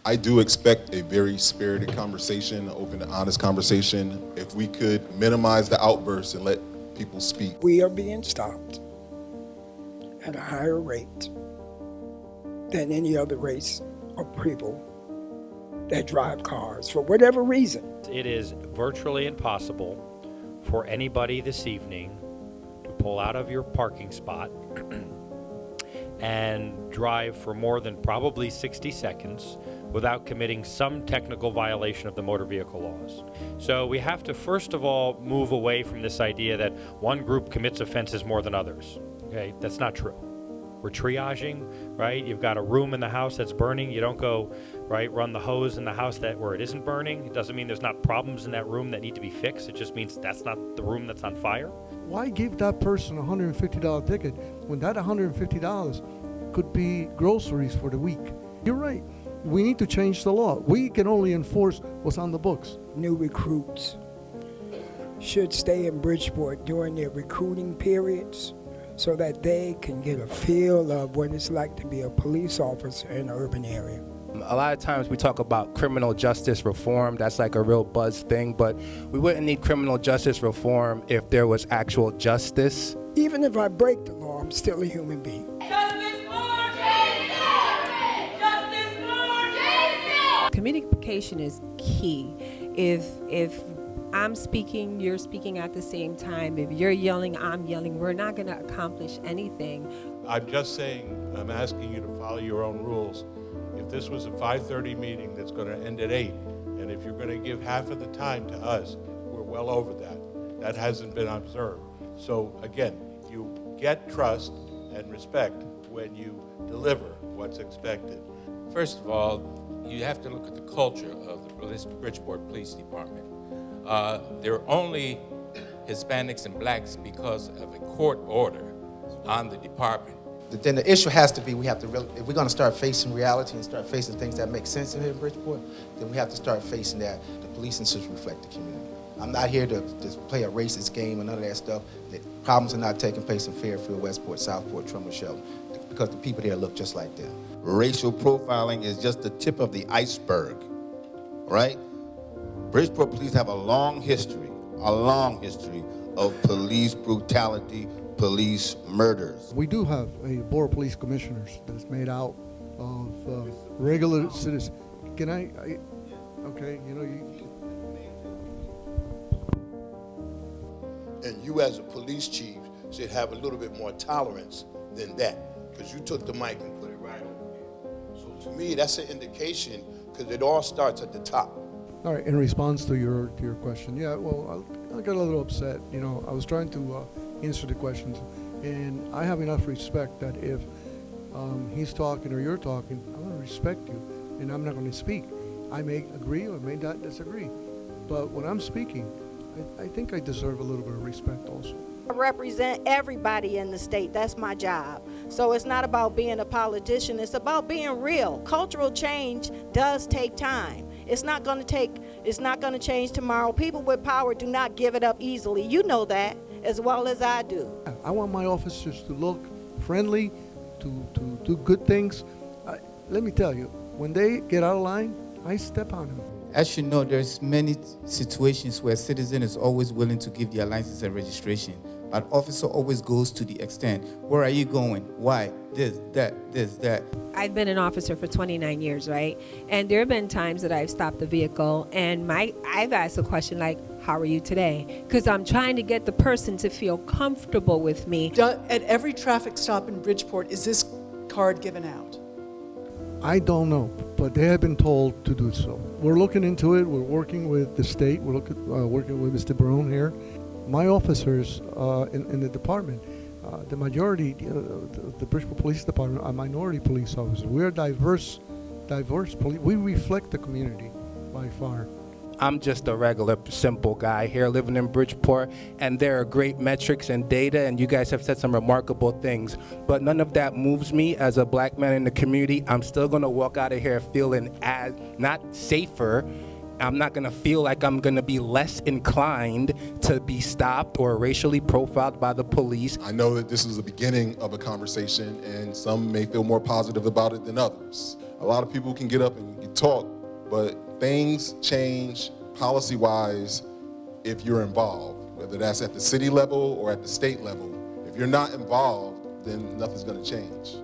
I do expect a very spirited conversation, an open and honest conversation. If we could minimize the outbursts and let people speak. We are being stopped at a higher rate than any other race of people that drive cars for whatever reason. It is virtually impossible for anybody this evening to pull out of your parking spot and drive for more than probably 60 seconds without committing some technical violation of the motor vehicle laws. So we have to first of all move away from this idea that one group commits offenses more than others. Okay, that's not true. We're triaging, right? You've got a room in the house that's burning. You don't go, right, run the hose in the house where it isn't burning. It doesn't mean there's not problems in that room that need to be fixed. It just means that's not the room that's on fire. Why give that person a $150 ticket when that $150 could be groceries for the week? You're right. We need to change the law. We can only enforce what's on the books. New recruits should stay in Bridgeport during their recruiting periods so that they can get a feel of what it's like to be a police officer in an urban area. A lot of times we talk about criminal justice reform. That's like a real buzz thing, but we wouldn't need criminal justice reform if there was actual justice. Even if I break the law, I'm still a human being. Communication is key. If I'm speaking, you're speaking at the same time. If you're yelling, I'm yelling, we're not going to accomplish anything. I'm just saying, I'm asking you to follow your own rules. If this was a 5:30 meeting that's going to end at 8, and if you're going to give half of the time to us, we're well over that. That hasn't been observed. So again, you get trust and respect when you deliver what's expected. First of all, you have to look at the culture of the Bridgeport Police Department. There are only Hispanics and blacks because of a court order on the department. Then the issue has to be, we have to really, if we're going to start facing reality and start facing things that make sense in here in Bridgeport, then we have to start facing that the policing should reflect the community. I'm not here to play a racist game and none of that stuff. The problems are not taking place in Fairfield, Westport, Southport, Trumbull, Shelton, because the people there look just like them. Racial profiling is just the tip of the iceberg, right? Bridgeport police have a long history of police brutality, police murders. We do have a board of police commissioners that's made out of regular citizens. Can I okay, you know, And you as a police chief should have a little bit more tolerance than that, because you took the mic and put it right over here. So to me, that's an indication, because it all starts at the top. All right, in response to your question, yeah, well, I got a little upset. You know, I was trying to answer the questions, and I have enough respect that if he's talking or you're talking, I'm going to respect you, and I'm not going to speak. I may agree or may not disagree, but when I'm speaking, I think I deserve a little bit of respect also. I represent everybody in the state. That's my job. So it's not about being a politician. It's about being real. Cultural change does take time. It's not going to change tomorrow. People with power do not give it up easily. You know that as well as I do. I want my officers to look friendly, to do good things. Let me tell you, when they get out of line, I step on them. As you know, there's many situations where a citizen is always willing to give their license and registration, but officer always goes to the extent, where are you going? Why? This, that. I've been an officer for 29 years, right? And there have been times that I've stopped the vehicle and I've asked a question like, how are you today? Because I'm trying to get the person to feel comfortable with me. At every traffic stop in Bridgeport, is this card given out? I don't know, but they have been told to do so. We're looking into it. We're working with the state. We're working with Mr. Barone here. My officers in the department, the majority of the Bridgeport Police Department are minority police officers. We're diverse police. We reflect the community by far. I'm just a regular, simple guy here living in Bridgeport, and there are great metrics and data, and you guys have said some remarkable things, but none of that moves me as a black man in the community. I'm still gonna walk out of here feeling as, not safer, I'm not gonna feel like I'm gonna be less inclined to be stopped or racially profiled by the police. I know that this is the beginning of a conversation, and some may feel more positive about it than others. A lot of people can get up and talk, but things change policy-wise if you're involved, whether that's at the city level or at the state level. If you're not involved, then nothing's going to change.